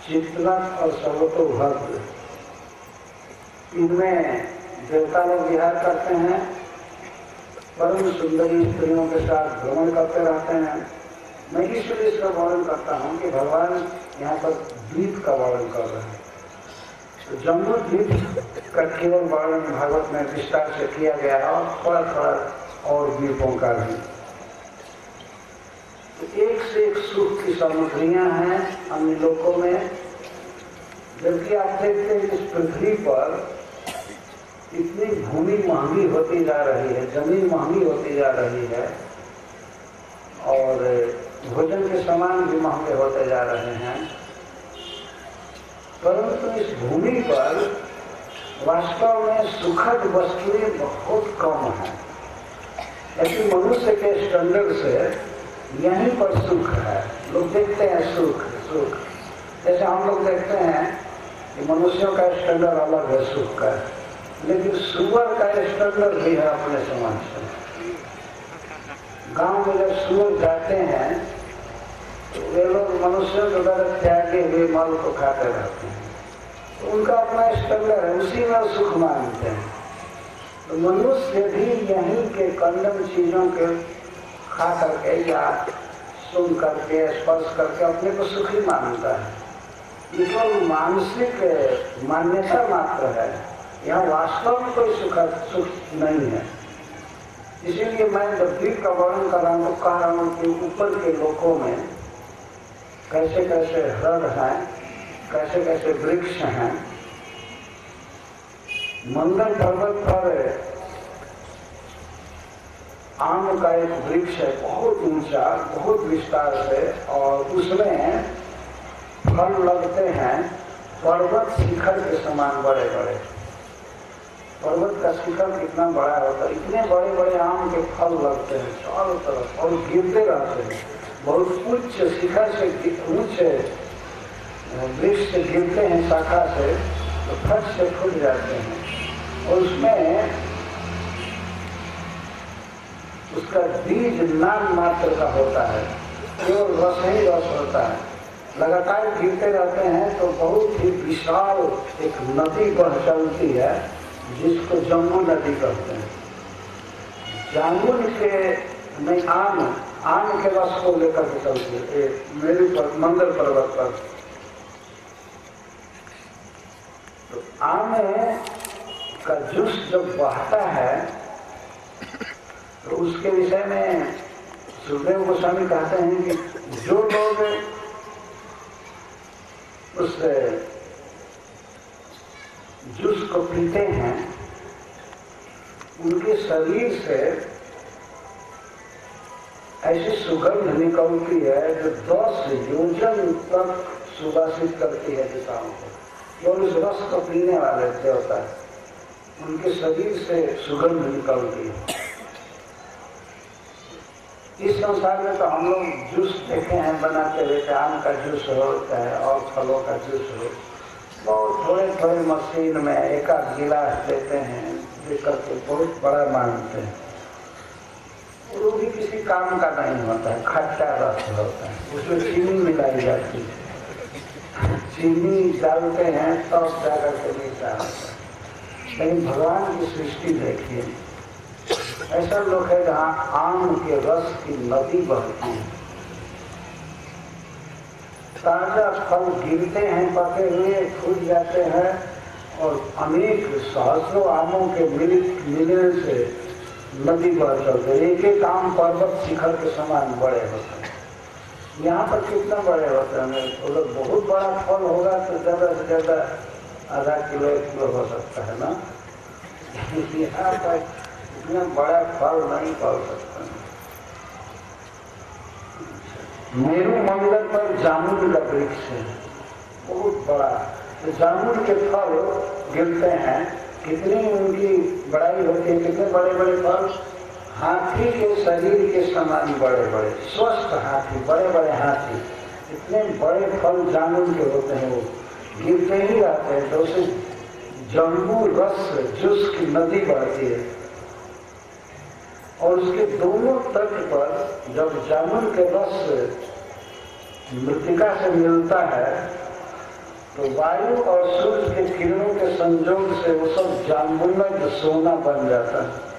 चित्रक और सर्वतोभद्र। इनमें देवता लोग विहार करते हैं, परम सुंदरी स्त्रियों के साथ भ्रमण करते रहते हैं। मैं इसलिए इसका वर्णन करता हूँ कि भगवान यहाँ पर द्वीप का वर्णन कर रहे हैं। तो जम्बूद्वीप का केवल वर्णन भागवत में विस्तार से किया गया और थोड़ा थोड़ा और द्वीपों का भी। तो एक से एक सुख की सामग्रियां हैं अन्य लोकों में, जबकि आप देखते हैं इस पृथ्वी पर इतनी भूमि महंगी होती जा रही है, जमीन महंगी होती जा रही है और भोजन के सामान भी महंगे होते जा रहे हैं, परंतु इस भूमि पर वास्तव में सुखद वस्तुएं बहुत कम हैं। ऐसे मनुष्य के स्टैंडर्ड से यहीं पर सुख है। लोग देखते हैं सुख सुख, जैसे हम लोग देखते हैं कि मनुष्यों का स्टैंडर्ड अलग है सुख का, लेकिन सुअर का स्टैंडर्ड भी है अपने समाज से। गांव में जब सुअर जाते हैं तो वे लोग मनुष्यों के द्वारा त्यागे हुए मल को खाते रहते हैं, तो उनका अपना स्टैंडर्ड है, उसी में सुख मानते हैं। तो मनुष्य भी यहीं के कंडम चीजों के खा करके या सुन करके स्पर्श करके अपने को सुखी मानता है। ये केवल मानसिक मान्यता मात्र है, यहाँ वास्तव में कोई सुख नहीं है। इसीलिए मैं जब द्वीप का वर्णन कर रहा हूँ तो कह रहा हूँ कि ऊपर के लोकों में कैसे कैसे हृद हैं, कैसे कैसे वृक्ष हैं। मंदर पर्वत पर आम का एक वृक्ष है, बहुत ऊंचा, बहुत विस्तार से, और उसमें फल लगते हैं पर्वत शिखर के समान बड़े बड़े। पर्वत का शिखर कितना बड़ा होता है, इतने बड़े बड़े आम के फल लगते हैं चारों तरफ और गिरते रहते हैं। बहुत उच्च शिखर से ऊंचे वृक्ष से गिरते हैं शाखा से, तो फट से फूट जाते हैं और उसमें उसका बीज नाम मात्र का होता है, केवल रस ही रस होता है। लगातार गिरते रहते हैं तो बहुत ही विशाल एक नदी बह चलती है जिसको जम्मू नदी कहते हैं। जामुन के नहीं आम के रस को लेकर के चलती है मेरे मंदर पर्वत पर। तो आम का जूस जब बहता है तो उसके विषय में सुखदेव गोस्वामी कहते हैं कि जो लोग उस जूस को पीते हैं उनके शरीर से ऐसी सुगंध निकलती है जो 10 योजन तक सुवासित करती है दिशाओं को। और उस रस को पीने वाले देवता उनके शरीर से सुगंध निकलती है। इस संसार में तो हम लोग जूस देखे हैं बनाते हुए, आम का जूस होता है और फलों का जूस हो, बहुत थोड़े थोड़े मशीन में एक आध गिलास देते हैं, देकर के बहुत बड़ा मानते हैं। वो भी किसी काम का नहीं होता है, खट्टा रस होता है, उसमें चीनी मिलाई जाती है, चीनी डालते हैं तब जाकर के मीठा होता है। लेकिन भगवान की सृष्टि देखिए, ऐसा लोग है जहाँ आम के रस की नदी बहती है, ताजा फल गिरते हैं, पके हुए फूट जाते हैं और अनेक सहस्रों आमों के मिलने से नदी बह चलते। एक एक आम पर्वत शिखर के समान बड़े होते हैं। यहाँ पर कितना बड़े होते हैं, अगर बहुत बड़ा फल होगा तो ज्यादा से ज्यादा आधा किलो 1 किलो हो सकता है ना। यहाँ पर इतना बड़ा फल नहीं पल सकता। मेरू मंदिर पर जामुन का वृक्ष है, बहुत बड़ा। तो जामुन के फल गिरते हैं, कितनी उनकी बड़ाई होती है, कितने बड़े बड़े फल, हाथी के शरीर के समान बड़े बड़े, स्वस्थ हाथी, बड़े बड़े हाथी, इतने बड़े फल जामुन के होते हैं। वो गिरते ही रहते हैं तो उसे जम्बू रस जूस की नदी बहती है और उसके दोनों तट पर जब जामुन के रस मृतिका से मिलता है तो वायु और सूर्य के किरणों के संयोग से वो सब जामुन सोना बन जाता है।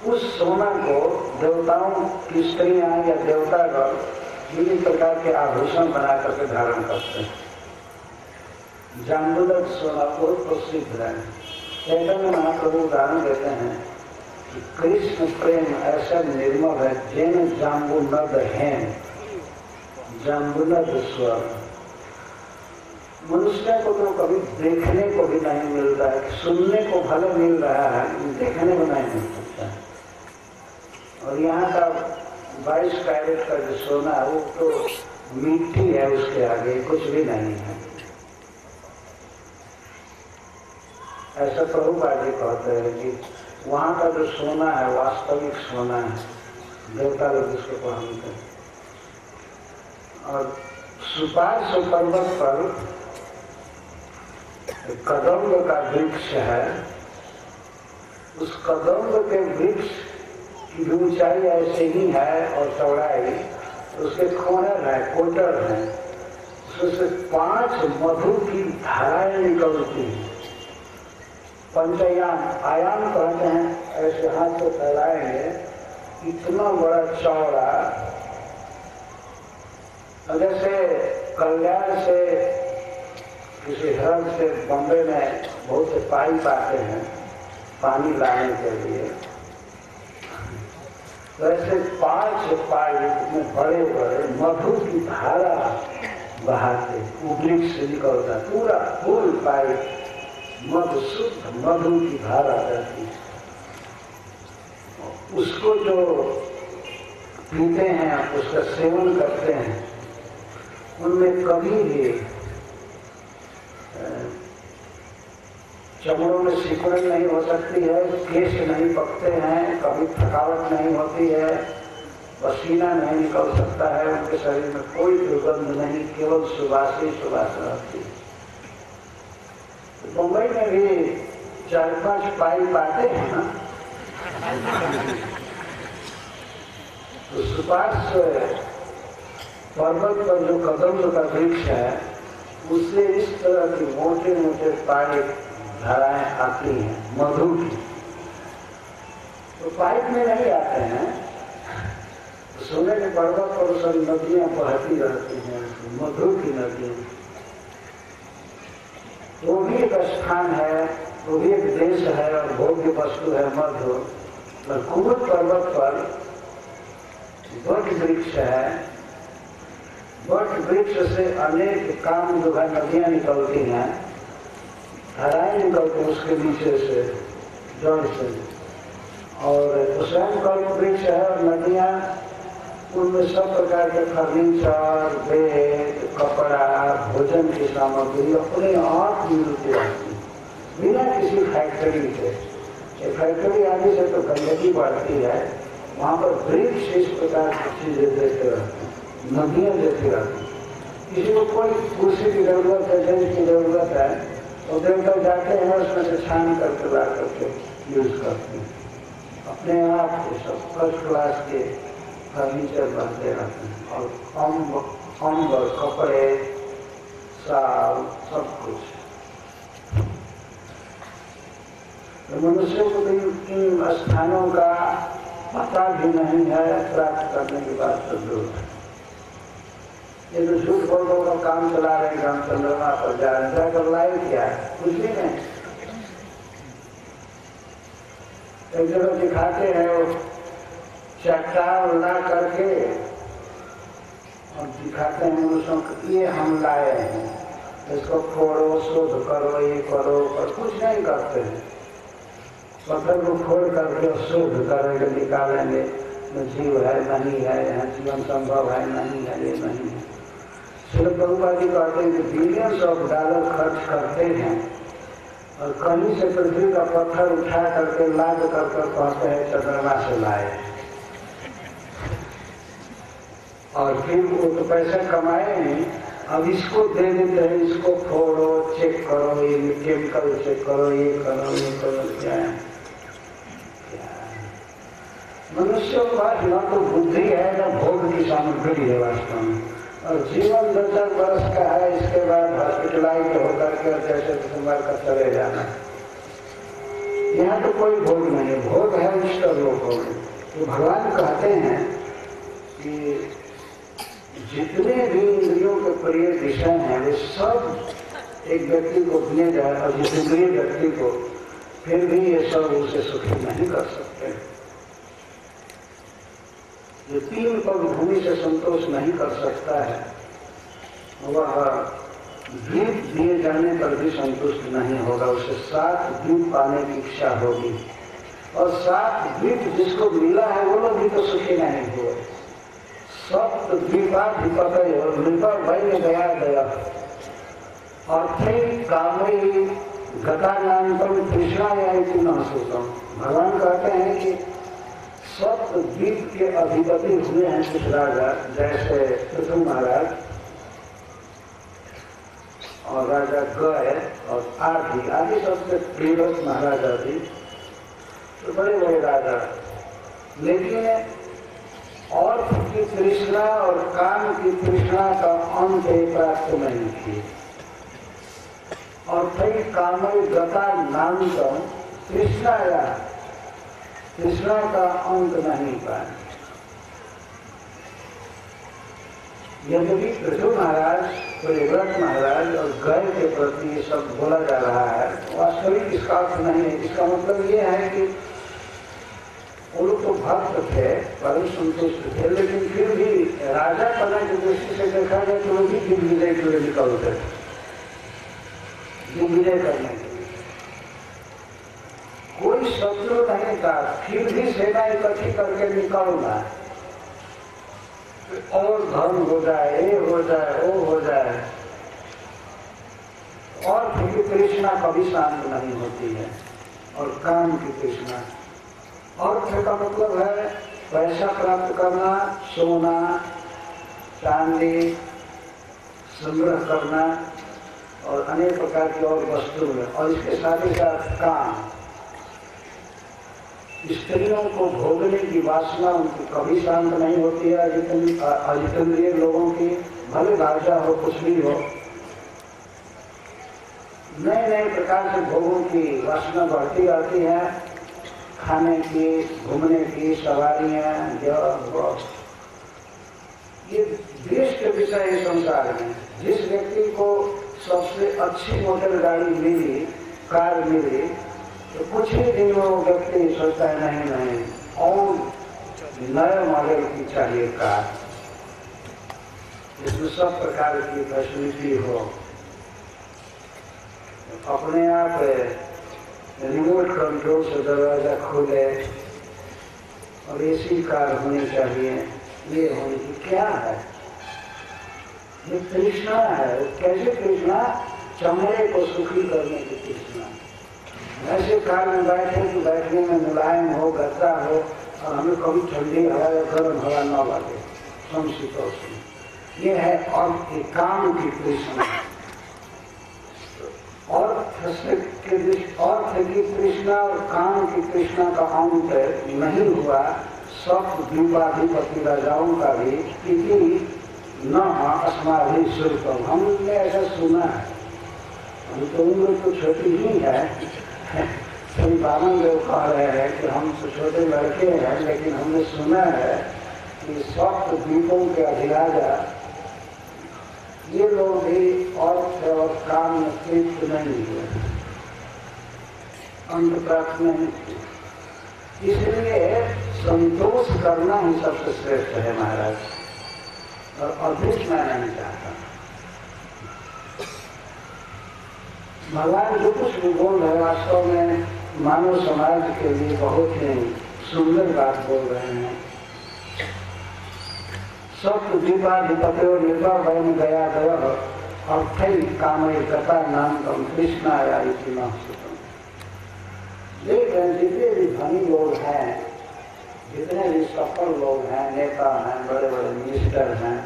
उस सोना को देवताओं की स्त्रियां या देवतागण विभिन्न प्रकार के आभूषण बना करके धारण करते हैं। जाम्बुलक सोना बहुत प्रसिद्ध है। चैतन्य महाप्रभु उदाहरण देते हैं कि कृष्ण प्रेम ऐसा निर्मल है, जैन जाम्बुनद है, जाम्बुनद स्वर। मनुष्य को तो कभी देखने को भी नहीं मिल रहा है, सुनने को भले मिल रहा है, देखने को नहीं मिल सकता है। और यहाँ का 22 कैरेट का जो सोना है वो तो मिट्टी है, उसके आगे कुछ भी नहीं है। ऐसा प्रभुपाद जी कहते हैं कि वहाँ का जो सोना है वास्तविक सोना है, देवता लोग जिसको पहनते हैं। और सुपार्श पर्वत पर कदम्ब का वृक्ष है, उस कदम्ब के वृक्ष की ऊंचाई ऐसे ही है और चौड़ाई, उसके खोनर है, कोटर है, उससे 5 मधु की धाराएं निकलती हैं। पंचयाम आयाम कहते हैं, ऐसे हाथ से फैलाएंगे, इतना बड़ा चौड़ा। जैसे कल्याण से किसी हर से बॉम्बे में बहुत से पाइप आते हैं पानी लाने के लिए, वैसे 5 पाइप में बड़े बड़े मधु की धारा बहाते, वृक्ष से निकलता पूरा फुल पाइप मधु, शुद्ध मधु की धारा रहती। उसको जो पीते हैं, उसका सेवन करते हैं, उनमें कभी भी चमड़ों में सिकुड़न नहीं हो सकती है, केश नहीं पकते हैं, कभी थकावट नहीं होती है, पसीना नहीं निकल सकता है, उनके शरीर में कोई दुर्गंध नहीं, केवल सुवास ही सुवास रहती है। मुंबई में भी 4-5 पाइप आते हैं ना, तो सुपार्श पर्वत पर जो कदम्ब का वृक्ष है, उससे इस तरह की मोटे मोटे पाइप धाराएं आती हैं मधु की। तो पाइप में नहीं आते हैं, तो सोने के पर्वत पर सब नदियां बहती रहती हैं, मधु की नदियां। वो भी एक स्थान है, वो भी एक देश है और भोग्य वस्तु है मधु। पर कुमुद पर्वत पर वट वृक्ष है, वट वृक्ष से अनेक काम जो है नदियां निकलती हैं, धाराएं निकलती हैं उसके नीचे से, जड़ से। और स्वयं कल्प वृक्ष है और नदियां, उनमें सब प्रकार के फर्नीचर, बेड, कपड़ा, भोजन की सामग्री अपने आप मिलती रहती बिना किसी फैक्ट्री के। ये फैक्ट्री आदि से तो गंदगी बढ़ती है, वहाँ पर वृक्ष इस प्रकार की चीजें देते रहते हैं, नदियाँ देती रहती। किसी को कोई कुर्सी की जरूरत है, बेंच की जरूरत है, तो देवता जाते हैं उसमें से छान करके ला करके यूज करते हैं। अपने आप के सब फर्स्ट क्लास के फर्नीचर बनते रहते हैं और अम्बर, कपड़े, साल, सब कुछ। तो मनुष्य को भी इन स्थानों का पता भी नहीं है, प्राप्त करने के बाद तो दूर है। ये तो झूठ बोल का काम चला रहे हैं, हम चंद्रमा पर जा रहे हैं, जाकर लाए क्या है, कुछ भी नहीं। एक जगह दिखाते हैं वो चट्टान ला करके और दिखाते हैं मनुष्यों को, ये हम लाए हैं, इसको फोड़ो, शोध करो, ये करो, पर कुछ नहीं करते हैं। पत्थर को फोड़ करके शोध करेंगे, निकालेंगे, जीव है नहीं है, यहाँ जीवन संभव है नहीं है, ये नहीं है। श्री प्रभुपाद जी कहते हैं कि बिलियंस ऑफ डॉलर खर्च करते हैं और कहीं से पृथ्वी का पत्थर उठा करके लाद करके कहते हैं चंद्रमा से लाए, और फिर वो तो पैसा कमाए नहीं, अब इसको दे देते हैं, इसको फोड़ो, चेक करो, ये केमिकल चेक करो, ये करो, ये करो। क्या है मनुष्य के पास न तो बुद्धि है न भोग की सामग्री है वास्तव में, और जीवन 10 वर्ष का है, इसके बाद हॉस्पिटलाइज होकर के जैसे तुम्हारे का चले जाना। यहाँ तो कोई भोग नहीं है, भोग है ईश्वर लोगों में। तो भगवान कहते हैं कि जितने भी इंद्रियों के प्रिय विषय हैं वे सब एक व्यक्ति को दिए जाए और जितेंद्रिय व्यक्ति को, फिर भी ये सब उसे सुखी नहीं कर सकते। जो 3 पग भूमि से संतोष नहीं कर सकता है, वह द्वीप दिए जाने पर भी संतुष्ट नहीं होगा। उसे 7 द्वीप पाने की इच्छा होगी, और 7 द्वीप जिसको मिला है वो लोग भी तो सुखी नहीं हुए। सप्त द्वीपाधिपतय नृपवैन गया अर्थै कामयी गतानान्तम तृष्णाया इति न सुतम। भगवान कहते हैं कि सप्त द्वीप के अधिपति हुए हैं कुछ राजा, जैसे पृथु महाराज और राजा गय और आदि सबसे प्रियव्रत महाराजा भी, तो बड़े बड़े राजा। लेकिन अर्थ की तृष्णा और काम की तृष्णा का अंत प्राप्त नहीं की। अर्थै कामय गता नान्तम तृष्णाया, तृष्णा का अंत नहीं पाए। यद्यपि पृथु महाराज, प्रियव्रत महाराज और गय के प्रति ये सब बोला जा रहा है, वास्तविक इसका अर्थ नहीं है। इसका मतलब ये है कि वो लोग तो भक्त थे, परम संतुष्ट थे, लेकिन फिर भी राजा पना की दृष्टि से देखा जाए तो वो भी दिग्विजय के लिए निकलते थे, दिग्विजय करने के लिए। कोई शत्रु नहीं था, फिर भी सेना इकट्ठी करके निकलना, और धन हो जाए, ये हो जाए, वो हो जाए। और फिर तृष्णा कभी शांत नहीं होती है, और काम की तृष्णा। अर्थ का मतलब है पैसा प्राप्त करना, सोना चांदी संग्रह करना और अनेक प्रकार की और वस्तुएं, और इसके साथ ही साथ काम। स्त्रियों को भोगने की वासना उनकी कभी शांत नहीं होती है। अजितेंद्रिय लोगों की भले राजा हो, कुछ भी हो, नए नए प्रकार से भोगों की वासना बढ़ती रहती है। खाने की, घूमने की, सवारियां, ये देश के विषय है संसार में। जिस व्यक्ति को सबसे अच्छी मोटर गाड़ी मिली, कार मिली, तो कुछ ही दिन में वो व्यक्ति सोचता है नहीं और नए मॉडल की चाहिए कार, जिसमें सब प्रकार की फैसिलिटी हो, अपने आप रिमोट कंट्रोल से दरवाजा खोले और एसी कार होनी चाहिए। ये होनी की क्या है? ये तृष्णा है। कैसे तृष्णा? चमड़े को सुखी करने की तृष्णा। ऐसे कार में बैठे कि बैठने में मुलायम हो, गद्दा हो, और हमें कभी ठंडी हवा या गर्म हवा न लगे, समशीतोष्ण। ये है और काम की तृष्णा। अर्थ की तृष्णा और काम की तृष्णा का अंत नहीं हुआ। सब द्वीपाधिपति राजाओं का भी इति न अस्माभि श्रुतम। हमने ऐसा सुना है, हम तो उम्र तो छोटी ही है। श्री बामन देव कह रहे हैं कि हम तो छोटे लड़के हैं, लेकिन हमने सुना है कि सप्त द्वीपों के अधिराजा ये लोग भी अर्थ और काम में तृप्त नहीं हुए, अंत प्राप्त नहीं किए। इसलिए संतोष करना ही सबसे श्रेष्ठ है महाराज, और अधिक मैं नहीं चाहता। भगवान जो कुछ भी बोल रहे वास्तव में मानव समाज के लिए बहुत ही सुंदर बात बोल रहे हैं। सप्त द्वीपाधिपत्यो निर्भवैन गया अर्थै कामय गता नान्तम तृष्णाया इति न सुतम। लेकिन जितने भी धनी लोग हैं, जितने भी सफल लोग हैं, नेता हैं, बड़े बड़े मिनिस्टर हैं,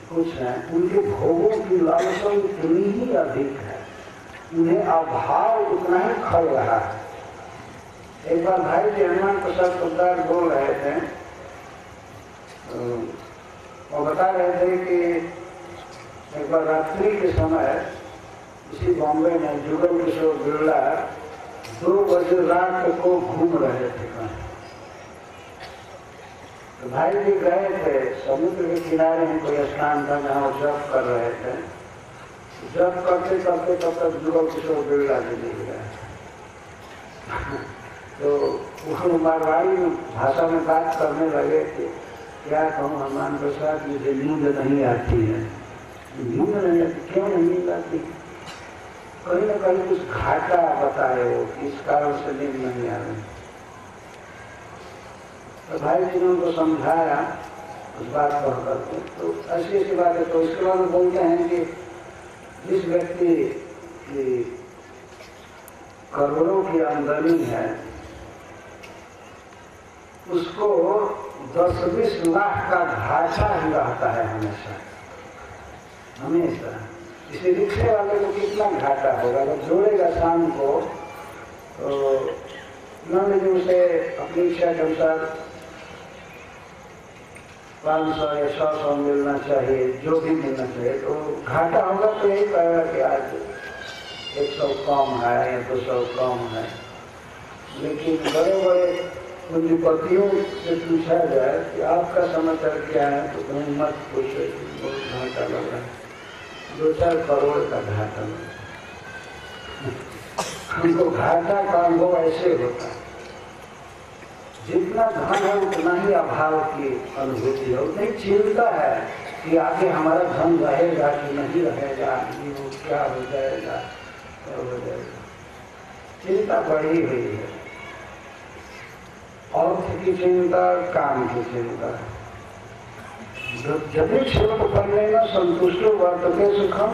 कुछ हैं, उनके भोगों की लालसा उतनी ही अधिक है, उन्हें अभाव उतना ही खल रहा है। एक बार भाई जी हनुमान प्रसाद पोद्दार बोल रहे थे, वो बता रहे थे कि एक बार रात्रि के समय इसी बॉम्बे में जुगल किशोर बिरला 2 बजे रात को घूम रहे थे। तो भाई जी गए थे समुद्र के किनारे में, कोई स्नान था जहाँ जप कर रहे थे। जब करते करते तब तक युवक किशोर बिगड़ा भी नहीं गया। तो वो मारवाड़ी भाषा में बात करने लगे कि क्या कहूँ हनुमान प्रसाद, मुझे नींद नहीं आती है। नींद नहीं आती? क्यों नींद आती? कहीं ना कहीं कुछ घाटा बताए वो, इस कारण से नींद नहीं आ रही। तो भाई जी ने उनको समझाया उस बात को करके, तो ऐसी ऐसी बात है। तो इसके बाद बोलते हैं कि जिस व्यक्ति की करोड़ों की आमदनी है उसको 10-20 लाख का घाटा ही रहता है हमेशा हमेशा। इसी रिक्शे वाले को कितना घाटा होगा जब जोड़ेगा शाम को, तो मान लीजिए उसे अपनी इच्छा के अनुसार 500 या 600 मिलना चाहिए, जो भी मिलना चाहिए, तो घाटा होगा तो यही कहेगा कि आज 100 कम है या 200 कम है। लेकिन बड़े बड़े पूंजीपतियों से पूछा जाए कि आपका समाचार क्या है, तो कहीं मत पूछे, बहुत घाटा लग रहा है, 2-4 करोड़ का घाटा लग रहा है। हमको घाटा का अनुभव ऐसे होता है, जितना धन है उतना ही अभाव की अनुभूति है, उतनी चिंता है कि आगे हमारा धन रहेगा कि नहीं रहेगा, क्या हो जाएगा, क्या हो जाएगा। चिंता बढ़ी हुई है, अर्थ की चिंता, काम की चिंता। जदि क्षोभपन्ने न संतुष्टो वर्तते सुखम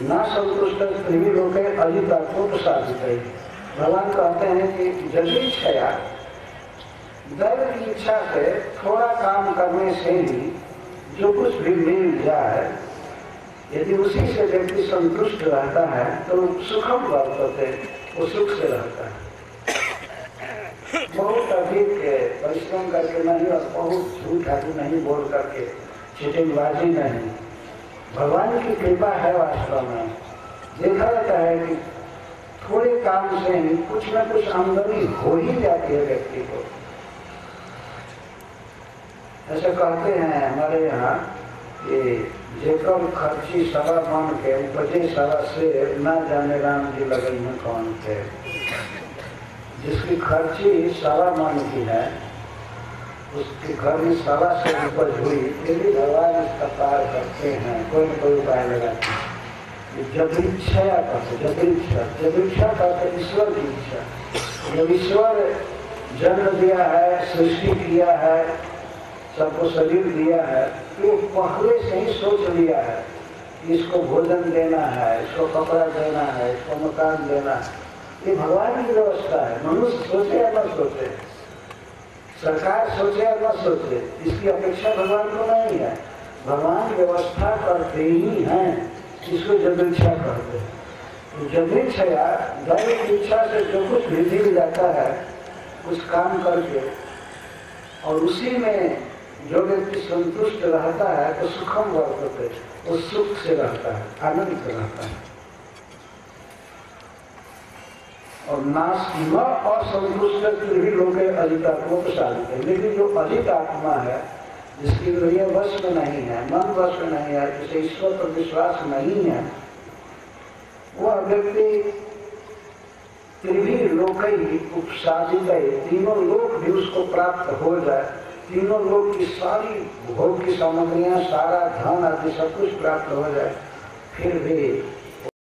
न संतुष्ट स्त्री लोके अजितात्मोपसादित। भगवान कहते हैं कि जदि क्षया दैव की इच्छा से थोड़ा काम करने से ही जो कुछ भी मिल जाए, यदि उसी से व्यक्ति संतुष्ट रहता है तो सुखम वर्तते, वो सुख से रहता है। बहुत अधिक परिश्रम करके नहीं और बहुत झूठ आदि नहीं बोल करके, चिटिंगबाजी नहीं, भगवान की कृपा है। वास्तव में देखा जाता है कि थोड़े काम से ही कुछ न कुछ आमदनी हो ही जाती है व्यक्ति को। ऐसा कहते हैं हमारे यहाँ कि जेकर खर्ची सवा मन के उपजे सवा से ना जाने राम जी लगई में कौन थे। जिसकी खर्ची सवा मन की है, उसके घर में सवा से उपज हुई, फिर भी भगवान इसका पार करते हैं, कोई न कोई उपाय लगाते हैं। जदृच्छा करते, जदृच्छा करते ईश्वर की इच्छा। जब ईश्वर जन्म दिया है, सृष्टि किया है, सबको शरीर दिया है, तो पहले से ही सोच लिया है कि इसको भोजन देना है, इसको कपड़ा देना है, इसको मकान देना है। ये भगवान की व्यवस्था है। मनुष्य सोचे या न सोचे, सरकार सोचे या न सोचे, इसकी अपेक्षा भगवान को नहीं है। भगवान व्यवस्था करते ही हैं, इसको जदृच्छा कहते हैं। तो जदृच्छा दैव की इच्छा से जो कुछ भी मिल जाता है कुछ काम करके, और उसी में जो व्यक्ति संतुष्ट रहता है तो सुखम वर्तते, वो सुख से रहता है, आनंद से रहता है। और नाश न असंतुष्ट भी लोग अजितात्मोपसादित है। लेकिन जो अजित आत्मा है, जिसकी इंद्रिय वश में नहीं है, मन वश में नहीं है, जिसे ईश्वर पर विश्वास नहीं है, वह व्यक्ति त्रिभी लोक ही उपसादित है, तीनों लोक भी उसको प्राप्त हो जाए, तीनों लोक की सारी भोग की सामग्रियां, सारा धन आदि सब कुछ प्राप्त हो जाए, फिर भी